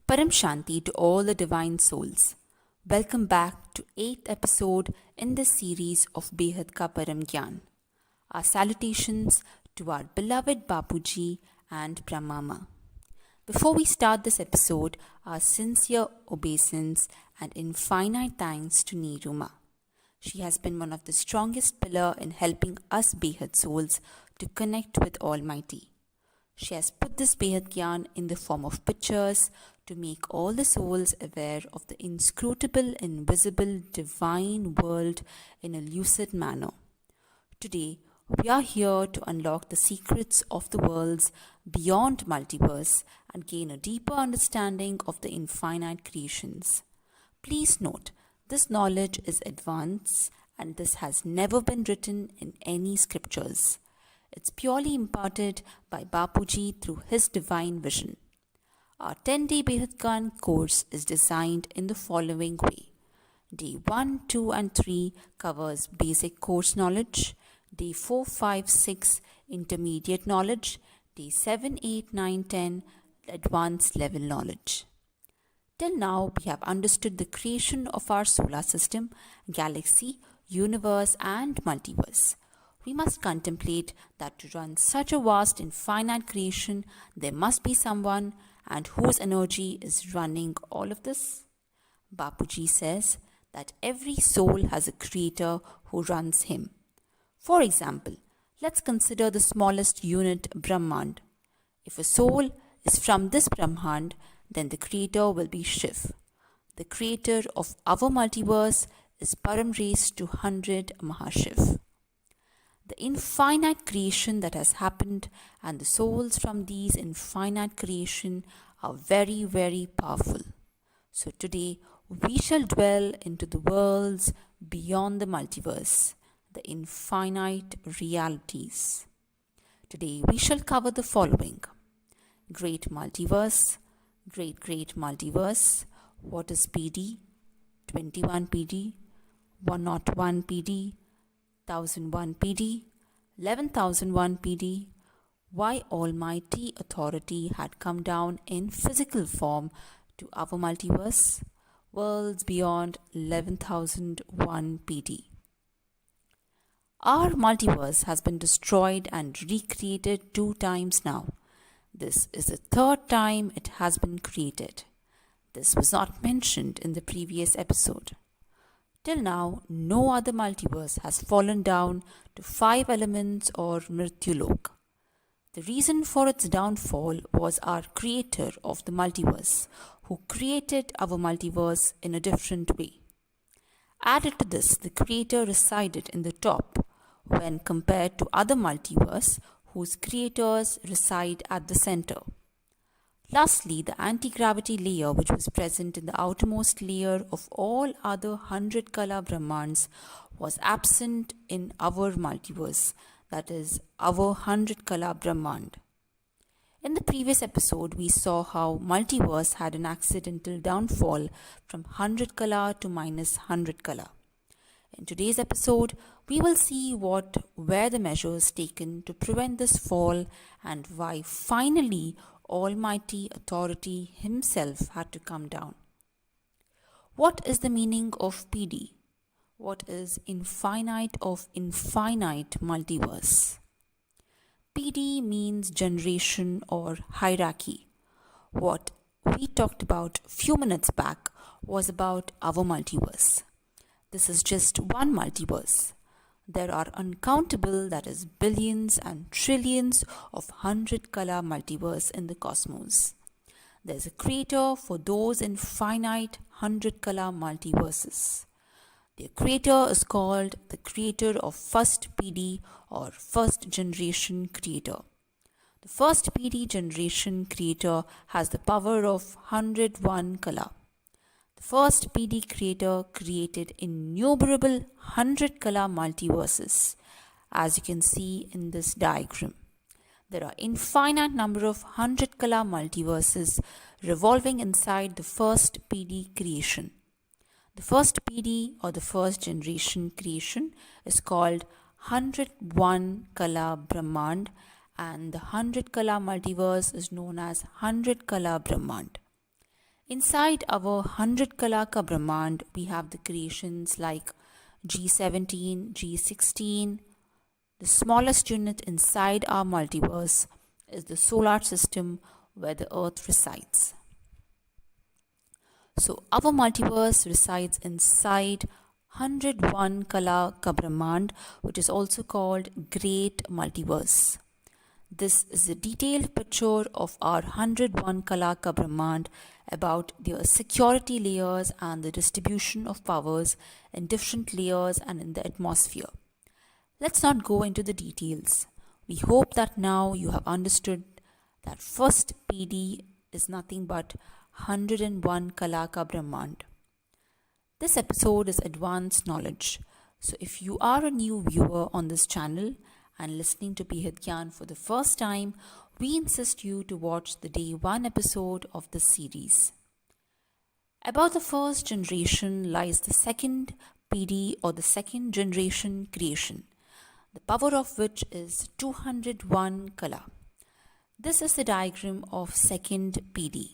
Param Shanti to all the divine souls. Welcome back to 8th episode in this series of Behad ka Param Gyan. Our salutations to our beloved Bapuji and Brahmama. Before we start this episode, our sincere obeisance and infinite thanks to Niruma. She has been one of the strongest pillar in helping us Behad souls to connect with Almighty. She has put this Behad Gyan in the form of pictures to make all the souls aware of the inscrutable, invisible, divine world in a lucid manner. Today, we are here to unlock the secrets of the worlds beyond multiverse and gain a deeper understanding of the infinite creations. Please note, this knowledge is advanced and this has never been written in any scriptures. It's purely imparted by Bapuji through his divine vision. Our 10-day Behad Gyan course is designed in the following way. Day 1, 2 and 3 covers basic course knowledge. Day 4, 5, 6 intermediate knowledge. Day 7, 8, 9, 10 advanced level knowledge. Till now, we have understood the creation of our solar system, galaxy, universe and multiverse. We must contemplate that to run such a vast infinite creation, there must be someone and whose energy is running all of this. Bapuji says that every soul has a creator who runs him. For example, let's consider the smallest unit, brahmand. If a soul is from this brahmand, then the creator will be Shiv. The creator of our multiverse is Param raised to 100 Mahashiv. The infinite creation that has happened and the souls from these infinite creation are very, very powerful. So today we shall dwell into the worlds beyond the multiverse, the infinite realities. Today we shall cover the following. Great multiverse, great multiverse, what is pedi, 21 pedi, 101 pedi, 1001 pidi, 11,001 pidi, why Almighty Authority had come down in physical form to our multiverse, worlds beyond 11,001 pidi. Our multiverse has been destroyed and recreated 2 times now. This is the 3rd time it has been created. This was not mentioned in the previous episode. Till now, no other multiverse has fallen down to 5 elements or Mrityulok. The reason for its downfall was our creator of the multiverse, who created our multiverse in a different way. Added to this, the creator resided in the top when compared to other multiverse whose creators reside at the center. Lastly, the anti-gravity layer, which was present in the outermost layer of all other 100 Kala Brahmands, was absent in our multiverse, that is, our 100 Kala Brahmand. In the previous episode, we saw how multiverse had an accidental downfall from 100 Kala to minus 100 Kala. In today's episode, we will see what were the measures taken to prevent this fall and why finally Almighty Authority himself had to come down. What is the meaning of pidi? What is infinite of infinite multiverse? Pidi means generation or hierarchy. What we talked about a few minutes back was about our multiverse. This is just one multiverse. There are uncountable, that is billions and trillions of 100 Kala multiverse in the cosmos. There is a creator for those infinite 100 Kala multiverses. The creator is called the creator of first pidi or first generation creator. The first pidi generation creator has the power of 101 Kala. The first pidi creator created innumerable 100 Kala multiverses, as you can see in this diagram. There are infinite number of 100 Kala multiverses revolving inside the first pidi creation. The first pidi or the first generation creation is called 101 Kala Brahmand, and the 100 Kala multiverse is known as 100 Kala Brahmand. Inside our 100 kala ka brahmand, we have the creations like G17, G16. The smallest unit inside our multiverse is the solar system where the earth resides. So our multiverse resides inside 101 kala ka brahmand, which is also called great multiverse. This is a detailed picture of our 101 kala ka brahmand about their security layers and the distribution of powers in different layers and in the atmosphere. Let's not go into the details. We hope that now you have understood that first pedi is nothing but 101 kala ka brahmand. This episode is advanced knowledge. So if you are a new viewer on this channel and listening to Behad Gyan for the first time, we insist you to watch the day 1 episode of this series. About the first generation lies the second pedi or the second generation creation, the power of which is 201 kala. This is the diagram of second pedi.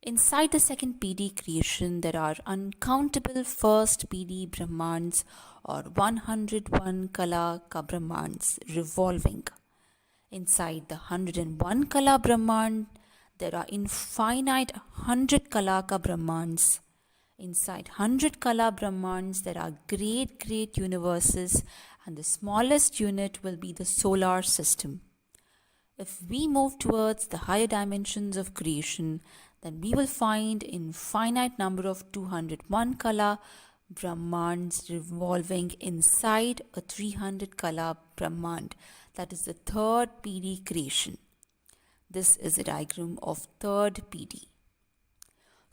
Inside the second pedi creation, there are uncountable first pedi brahmands or 101 kala ka brahmands revolving. Inside the 101 kala brahmand, there are infinite 100 kala ka brahmands. Inside 100 kala brahmands, there are great universes, and the smallest unit will be the solar system. If we move towards the higher dimensions of creation, then we will find infinite number of 201 kala brahmands revolving inside a 300 kala brahmand, that is the third pedi creation. This is a diagram of third pedi.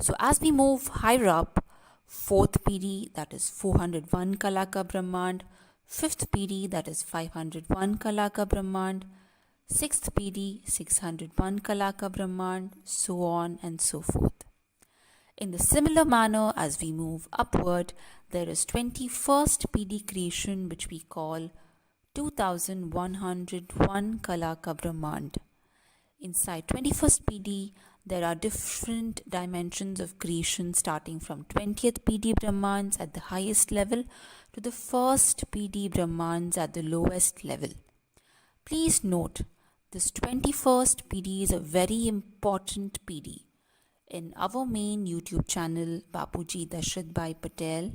So as we move higher up, fourth pedi, that is 401 kala ka brahmand, fifth pedi, that is 501 kala ka brahmand, sixth pedi, 601 kala ka brahmand, so on and so forth. In the similar manner, as we move upward, there is 21st pedi creation, which we call 2101 kala ka brahmand. Inside 21st pedi, there are different dimensions of creation, starting from 20th pedi brahmands at the highest level to the first pedi brahmands at the lowest level. Please note, this 21st pedi is a very important pedi. In our main YouTube channel, Bapuji Dashrath Bhai Patel,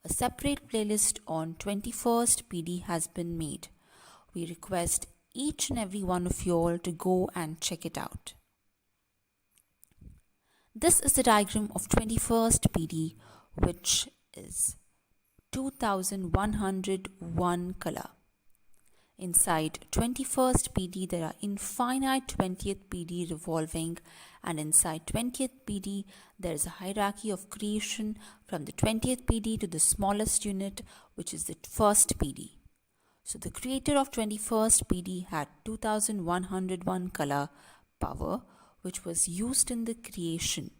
a separate playlist on 21st pedi has been made. We request each and every one of you all to go and check it out. This is the diagram of 21st pedi, which is 2101 kala. Inside 21st pedi, there are infinite 20th pedi revolving, and inside 20th pedi, there is a hierarchy of creation from the 20th pedi to the smallest unit, which is the first pedi. So the creator of 21st pedi had 2101 kala power, which was used in the creation.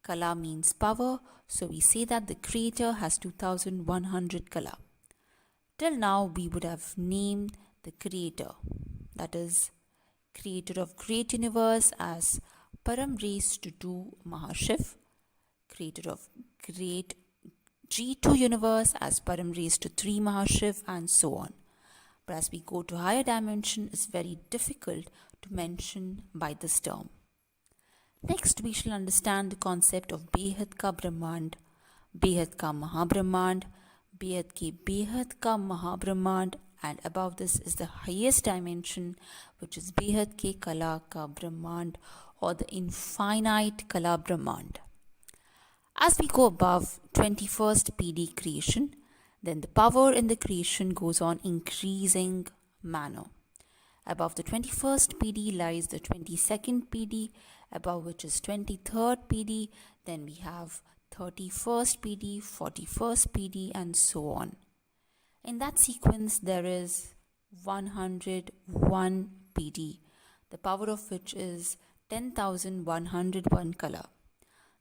Kala means power, so we say that the creator has 2100 kala. Till now, we would have named the creator, that is, creator of great universe, as Param raised to 2 Mahashiv, creator of great G2 universe as Param raised to 3 Mahashiv, and so on. But as we go to higher dimension, it's very difficult to mention by this term. Next, we shall understand the concept of Behad ka brahmand, Behad ka mahabrahmand, Behad ke Behad ka mahabrahmand, and above this is the highest dimension, which is Behad ke kala ka brahmand, or the infinite kala brahmand. As we go above 21st pedi creation, then the power in the creation goes on increasing manner. Above the 21st pedi lies the 22nd pedi, above which is 23rd pedi, then we have 31st pedi, 41st pedi, and so on. In that sequence, there is 101 pedi, the power of which is 10,101 kala.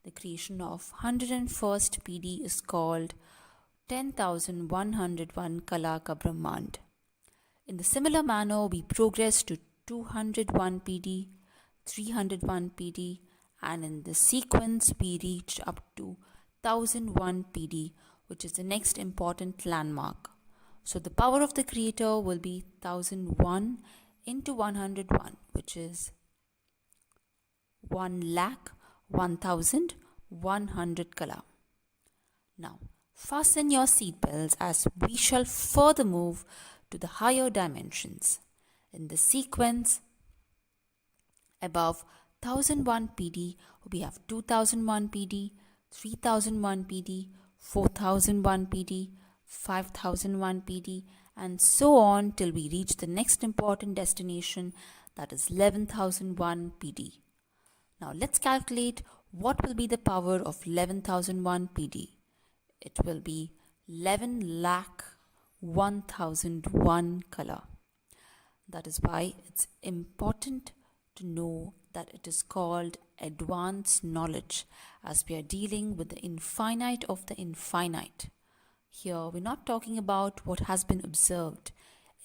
The creation of 101st pedi is called 10,101 kala ka brahmand. In the similar manner, we progress to 201 pedi, 301 pedi, and in this sequence we reach up to 1001 pidi, which is the next important landmark. So the power of the creator will be 1001 into 101, which is 1,01,100 kala. Now fasten your seatbelts as we shall further move to the higher dimensions. In the sequence above 1001 pd, we have 2001 pd, 3001 pd, 4001 pd, 5001 pd, and so on till we reach the next important destination, that is 11,001 pd. Now let's calculate what will be the power of 11,001 pd. It will be 11,01,001 kala. That is why it's important to know that it is called advanced knowledge, as we are dealing with the infinite of the infinite. Here we're not talking about what has been observed.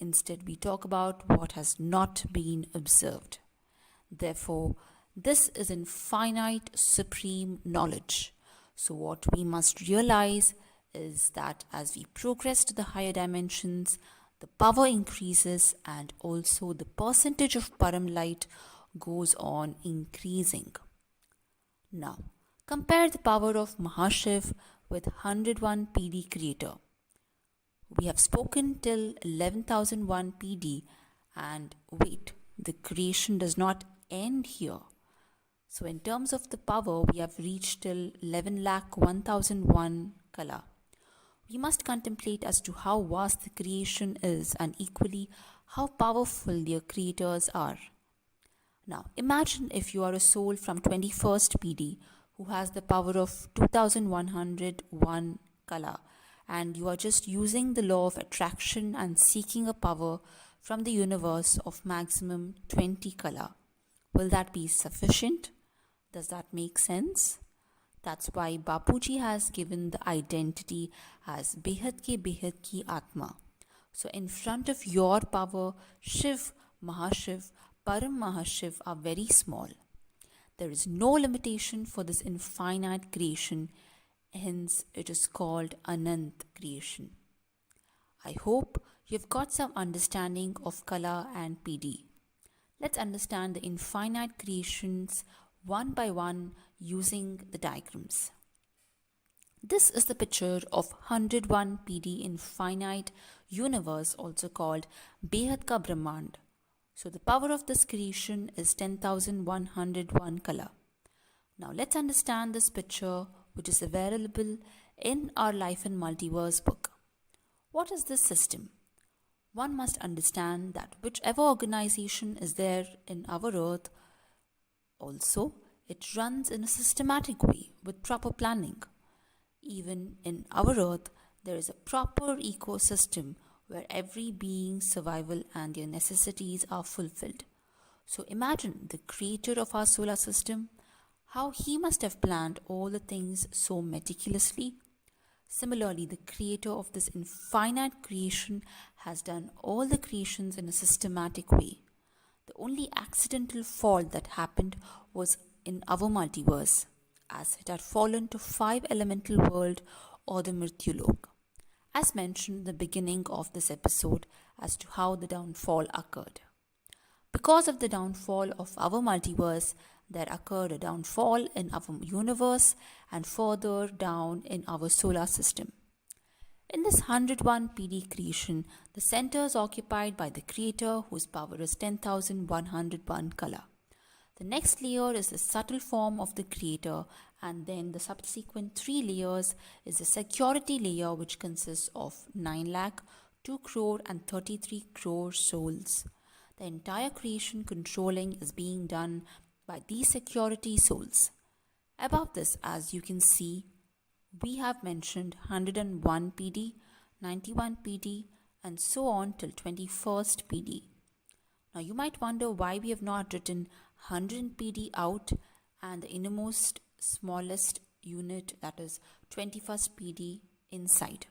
Instead, we talk about what has not been observed. Therefore, this is infinite supreme knowledge. So what we must realize is that as we progress to the higher dimensions, the power increases and also the percentage of param light goes on increasing. Now, compare the power of Mahashiv with 101 PD creator. We have spoken till 11,001 PD, and wait, the creation does not end here. So in terms of the power, we have reached till 11,01,001 kala. We must contemplate as to how vast the creation is and equally how powerful their creators are. Now imagine if you are a soul from 21st PD who has the power of 2101 kala, and you are just using the law of attraction and seeking a power from the universe of maximum 20 kala. Will that be sufficient? Does that make sense? That's why Bapuji has given the identity as Behad ki Atma. So in front of your power, Shiv, Mahashiv, Param Mahashiv are very small. There is no limitation for this infinite creation, hence it is called Anant creation. I hope you've got some understanding of Kala and Pedi. Let's understand the infinite creations one by one using the diagrams. This is the picture of 101 PD infinite universe, also called Behad ka brahmand. So the power of this creation is 10,101 kala. Now let's understand this picture, which is available in our Life in Multiverse book. What is this system? One must understand that whichever organization is there in our earth, also it runs in a systematic way with proper planning. Even in our earth, there is a proper ecosystem where every being's survival and their necessities are fulfilled. So imagine the creator of our solar system, how he must have planned all the things so meticulously. Similarly, the creator of this infinite creation has done all the creations in a systematic way. The only accidental fault that happened was in our multiverse, as it had fallen to 5 elemental world or the Mrityulok, as mentioned in the beginning of this episode as to how the downfall occurred. Because of the downfall of our multiverse, there occurred a downfall in our universe and further down in our solar system. In this 101 PD creation, the center is occupied by the creator whose power is 10,101 kala. The next layer is the subtle form of the creator, and then the subsequent 3 layers is the security layer, which consists of 9 lakh, 2 crore and 33 crore souls. The entire creation controlling is being done by these security souls. Above this, as you can see, we have mentioned 101 PD, 91 PD and so on till 21st PD. Now you might wonder why we have not written 100 PD out and the innermost smallest unit, that is 21st PD, inside.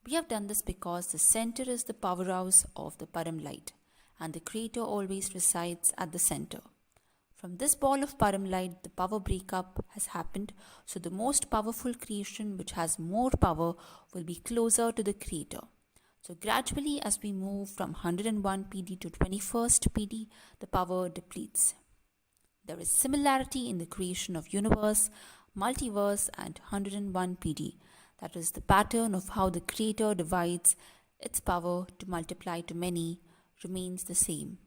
We have done this because the center is the powerhouse of the param light and the creator always resides at the center. From this ball of param light, the power breakup has happened, so the most powerful creation, which has more power, will be closer to the creator. So gradually, as we move from 101 pidi to 21st pidi, the power depletes. There is similarity in the creation of universe, multiverse, and 101 pidi. That is, the pattern of how the creator divides its power to multiply to many remains the same.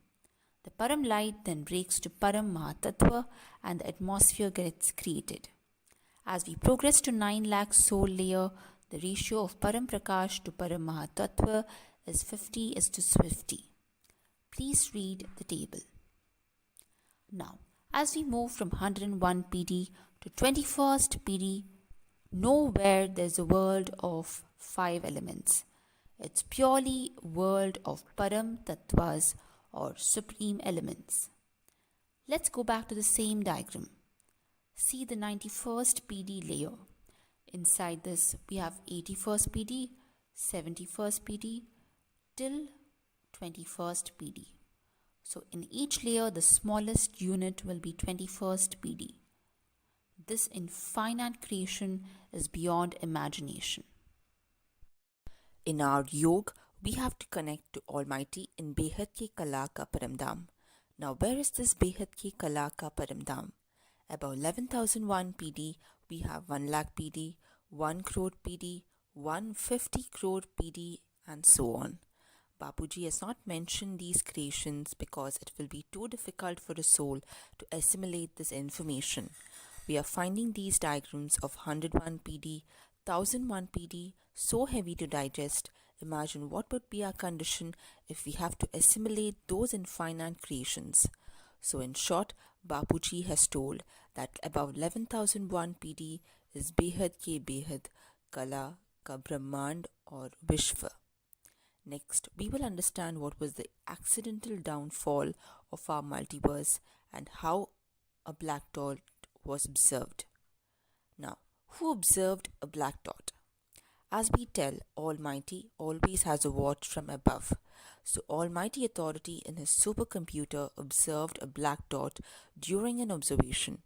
The param light then breaks to param mahatattva and the atmosphere gets created. As we progress to 9 lakh soul layer, the ratio of param prakash to param mahatattva is 50:50. Please read the table. Now, as we move from 101 pidi to 21st pidi, nowhere there's a world of 5 elements. It's purely world of param tattvas or supreme elements. Let's go back to the same diagram. See the 91st pidi layer. Inside this we have 81st pidi, 71st pidi till 21st pidi. So in each layer the smallest unit will be 21st pidi. This infinite creation is beyond imagination. In our yog, we have to connect to Almighty in Behad ke kala ka paramdham. Now where is this Behad ke kala ka paramdham? Above 11,001 pidi, we have 1 lakh pidi, 1 crore pidi, 150 crore pidi, and so on. Bapuji has not mentioned these creations because it will be too difficult for a soul to assimilate this information. We are finding these diagrams of 101 pidi, 1001 pidi so heavy to digest. Imagine what would be our condition if we have to assimilate those infinite creations. So in short, Bapuji has told that above 11,001 pidi is Behad ke Behad, Kala ka brahmand or Vishva. Next, we will understand what was the accidental downfall of our multiverse and how a black dot was observed. Now, who observed a black dot? As we tell, Almighty always has a watch from above. So Almighty Authority in his supercomputer observed a black dot during an observation.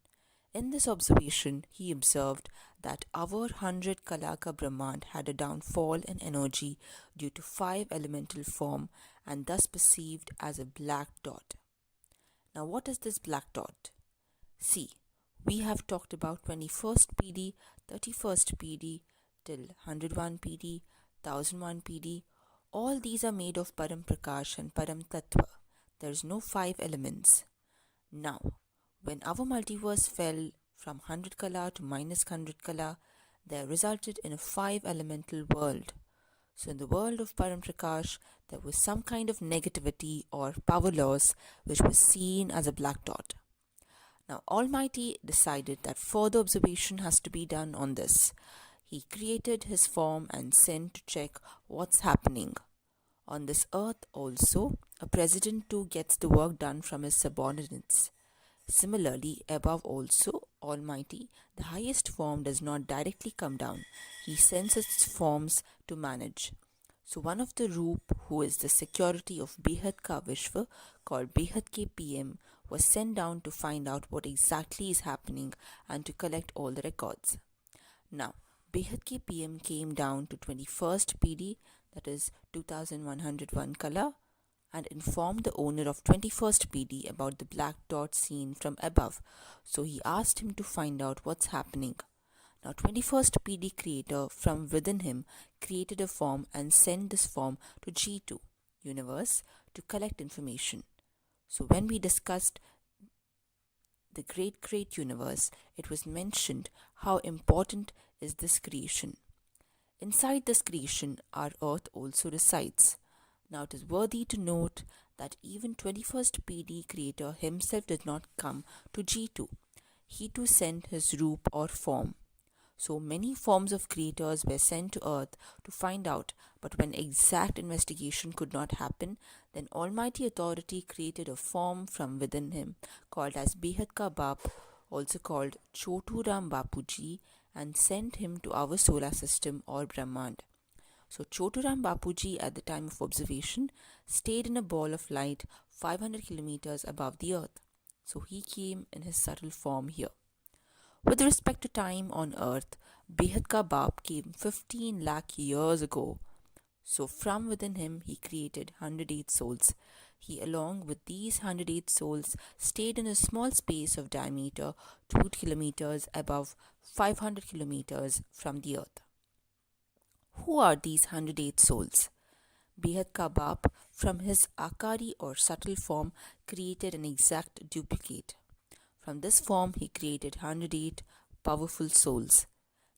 In this observation, he observed that our 100 Kalaka Brahmand had a downfall in energy due to 5 elemental form and thus perceived as a black dot. Now what is this black dot? See, we have talked about 21st PD, 31st PD till 101 PD, 1001 PD. All these are made of Param Prakash and Param Tattva. There is no 5 elements. Now, when our multiverse fell from 100 Kala to minus 100 Kala, there resulted in a 5 elemental world. So in the world of Param Prakash, there was some kind of negativity or power loss which was seen as a black dot. Now Almighty decided that further observation has to be done on this. He created his form and sent to check what's happening. On this earth also, a president too gets the work done from his subordinates. Similarly, above also, Almighty, the highest form, does not directly come down. He sends its forms to manage. So one of the Roop, who is the security of Behad Ka Vishwa, called Behad Ke PM, was sent down to find out what exactly is happening and to collect all the records. Now, Behad Ke PM came down to 21st PD, that is 2101 Kala, and informed the owner of 21st PD about the black dot seen from above. So he asked him to find out what's happening. Now 21st PD creator from within him created a form and sent this form to G2, universe, to collect information. So when we discussed the great universe, it was mentioned how important is this creation. Inside this creation, our earth also resides. Now it is worthy to note that even 21st PD creator himself did not come to G2. He too sent his roop or form. So many forms of creators were sent to earth to find out, but when exact investigation could not happen, then Almighty Authority created a form from within him called as Behad Ka Bap, also called Chotu Ram Bapuji, and sent him to our solar system or brahmand. So Chotu Ram Bapuji at the time of observation stayed in a ball of light 500 kilometers above the earth. So he came in his subtle form here. With respect to time on earth, Behad ka Baap came 15 lakh years ago. So from within him he created 108 souls. He, along with these 108 souls, stayed in a small space of diameter 2 kilometers above 500 kilometers from the earth. Who are these 108 souls? Behad ka Baap, from his akari or subtle form, created an exact duplicate. From this form, he created 108 powerful souls.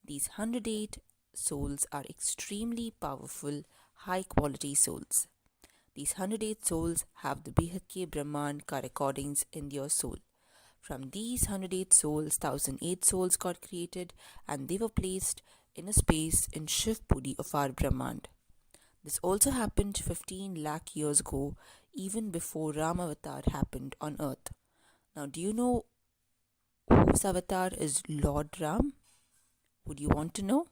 These 108 souls are extremely powerful, high quality souls. These 108 souls have the Behad ke brahmand ka recordings in their soul. From these 108 souls, 1008 souls got created and they were placed in a space in Shiv Pudi of our brahmand. This also happened 15 lakh years ago, even before Ram avatar happened on earth. Now, do you know whose avatar is Lord Ram? Would you want to know?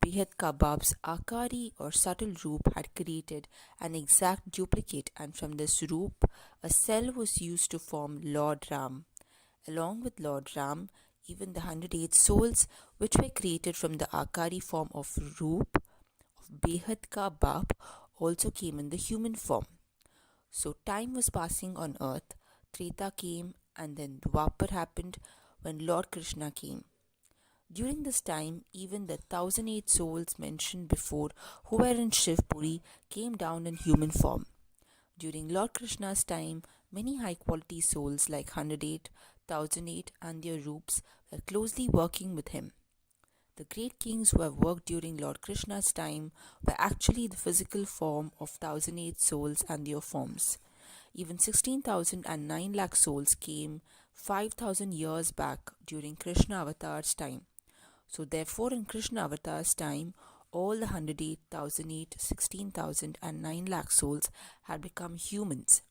Behad ka Baap's akari or subtle roop had created an exact duplicate, and from this roop, a cell was used to form Lord Ram. Along with Lord Ram, even the 108 souls which were created from the akari form of roop of Behad ka Baap also came in the human form. So time was passing on earth, Treta came, and then Dwapar happened when Lord Krishna came. During this time, even the 1008 souls mentioned before who were in Shiv Puri came down in human form. During Lord Krishna's time, many high quality souls like 108, 1008 and their roops were closely working with him. The great kings who have worked during Lord Krishna's time were actually the physical form of 1008 souls and their forms. Even 16,009 lakh souls came 5,000 years back during Krishna Avatar's time. So therefore in Krishna Avatar's time, all the 108, 1008, 16,000 and 9 lakh souls had become humans.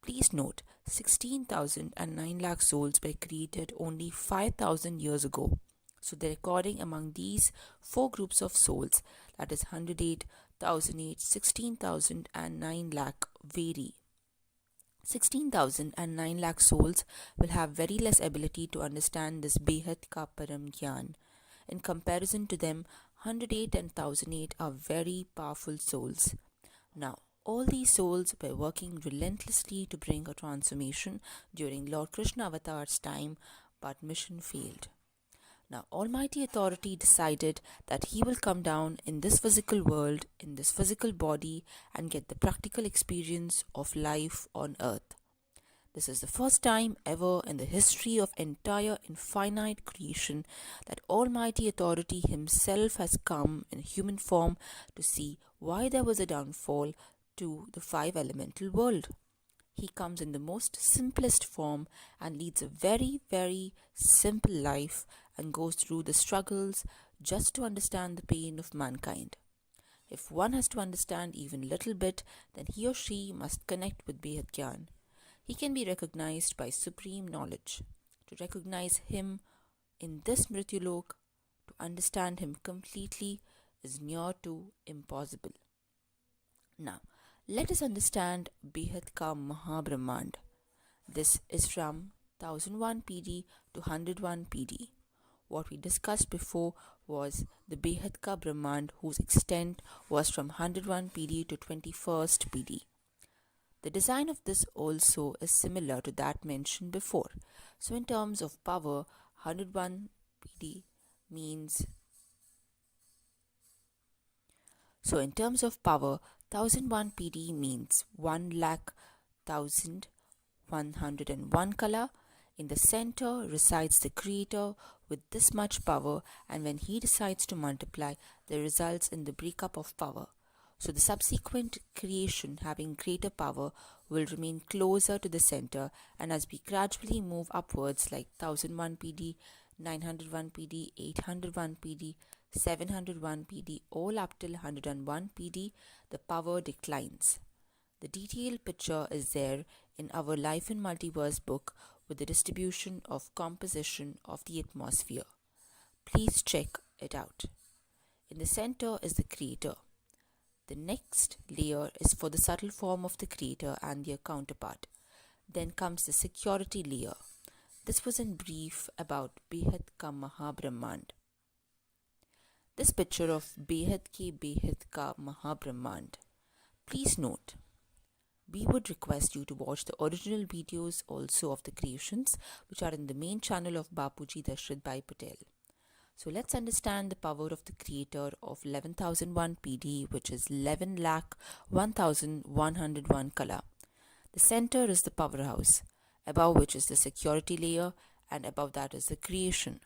Please note, 16,000 and 9 lakh souls were created only 5,000 years ago. So the recording among these four groups of souls, that is 108, 1008, 16,000 and 9 lakh, vary. 16,000 and 9 lakh souls will have very less ability to understand this Behad ka param gyaan. In comparison to them, 108 and 1008 are very powerful souls. Now, all these souls were working relentlessly to bring a transformation during Lord Krishna Avatar's time, but mission failed. Now, Almighty Authority decided that he will come down in this physical world, in this physical body, and get the practical experience of life on earth. This is the first time ever in the history of entire infinite creation that Almighty Authority himself has come in human form to see why there was a downfall to the five elemental world. He comes in the most simplest form and leads a very, very simple life and goes through the struggles just to understand the pain of mankind. If one has to understand even little bit, then he or she must connect with Behad Gyan. He can be recognized by supreme knowledge. To recognize him in this Mrityulok, to understand him completely, is near to impossible. Now, let us understand Behad ka Mahabrahmand. This is from 1001 pidi to 101 pidi. What we discussed before was the Behad ka Brahmand, whose extent was from 101 pidi to 21st pidi. The design of this also is similar to that mentioned before. So in terms of power, 101 pidi means 1001 pidi means 1,01,101 color. In the center resides the creator with this much power, and when he decides to multiply, there results in the breakup of power. So the subsequent creation having greater power will remain closer to the center, and as we gradually move upwards like 1001 pidi, 901 pidi, 801 pidi, 701 pidi, all up till 101 pidi, the power declines. The detailed picture is there in our Life in Multiverse book with the distribution of composition of the atmosphere. Please check it out. In the center is the creator. The next layer is for the subtle form of the creator and their counterpart. Then comes the security layer. This was in brief about Behad ka Mahabrahmand. This picture of Behad ka Mahabrahmand. Please note, we would request you to watch the original videos also of the creations which are in the main channel of Bapuji Dashrath Bhai Patel. So let's understand the power of the creator of 11,001 pidi, which is 11,0101 kala. The center is the powerhouse, above which is the security layer, and above that is the creation.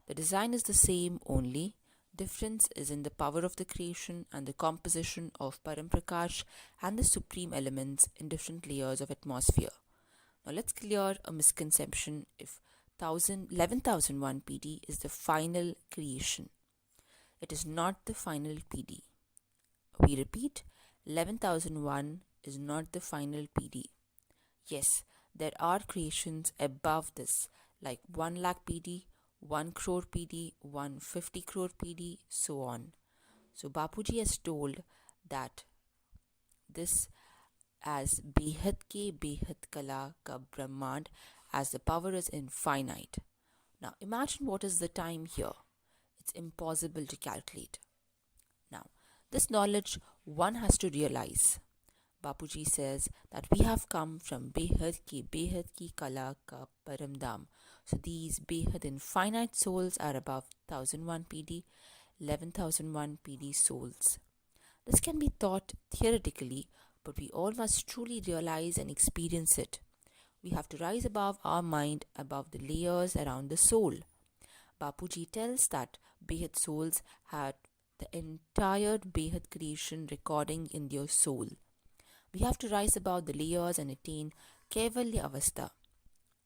The design is the same, only difference is in the power of the creation and the composition of Paramprakash and the supreme elements in different layers of atmosphere. Now let's clear a misconception if 11,001 pidi is the final creation. It is not the final pidi. We repeat, 11,001 is not the final pidi. Yes, there are creations above this, like 1 lakh pidi, 1 crore pidi, 150 crore pidi, so on. So Bapuji has told that this as Behad kala ka brahmand, as the power is infinite. Now imagine what is the time here. It's impossible to calculate. Now, this knowledge one has to realize. Bapuji says that we have come from Behad ki kala ka paramdham. So these Behad infinite souls are above 1001 pidi, 11,001 pidi souls. This can be taught theoretically, but we all must truly realize and experience it. We have to rise above our mind, above the layers around the soul. Bapuji tells that Behad souls had the entire Behad creation recording in their soul. We have to rise above the layers and attain Kaivalya Avastha,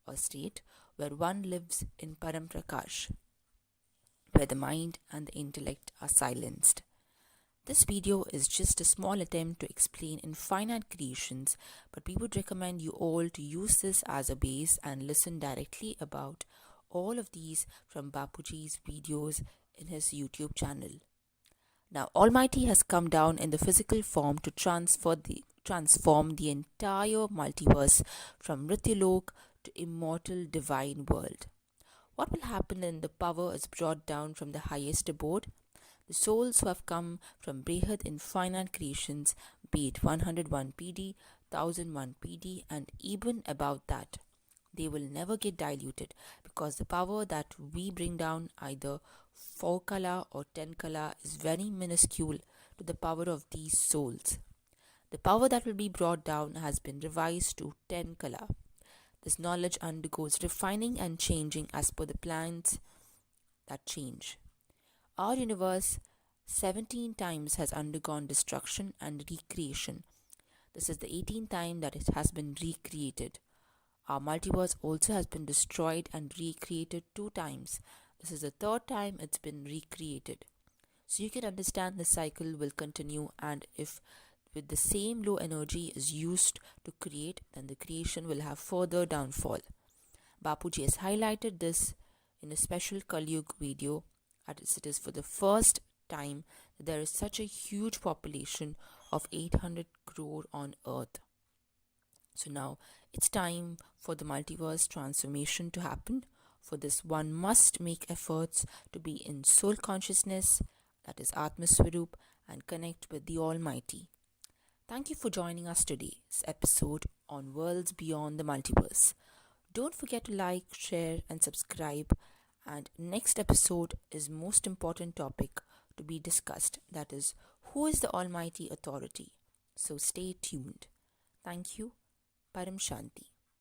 a state where one lives in Paramprakash, where the mind and the intellect are silenced. This video is just a small attempt to explain infinite creations, but we would recommend you all to use this as a base and listen directly about all of these from Bapuji's videos in his YouTube channel. Now, Almighty has come down in the physical form to transform the entire multiverse from Mrityulok to immortal divine world. What will happen when the power is brought down from the highest abode? The souls who have come from Behad infinite creations, be it 101 pidi, 1001 pidi, and even above that, they will never get diluted, because the power that we bring down, either 4 kala or 10 kala, is very minuscule to the power of these souls. The power that will be brought down has been revised to 10 kala. This knowledge undergoes refining and changing as per the plans that change. Our universe 17 times has undergone destruction and recreation. This is the 18th time that it has been recreated. Our multiverse also has been destroyed and recreated 2 times. This is the 3rd time it's been recreated. So you can understand the cycle will continue, and if with the same low energy is used to create, then the creation will have further downfall. Bapuji has highlighted this in a special Kalyug video, as it is for the first time that there is such a huge population of 800 crore on earth. So now it's time for the multiverse transformation to happen. For this, one must make efforts to be in soul consciousness, that is Atma Swarup, and connect with the Almighty. Thank you for joining us today's episode on Worlds Beyond the Multiverse. Don't forget to like, share, and subscribe. And next episode is most important topic to be discussed, that is, who is the Almighty Authority? So stay tuned. Thank you. Param Shanti.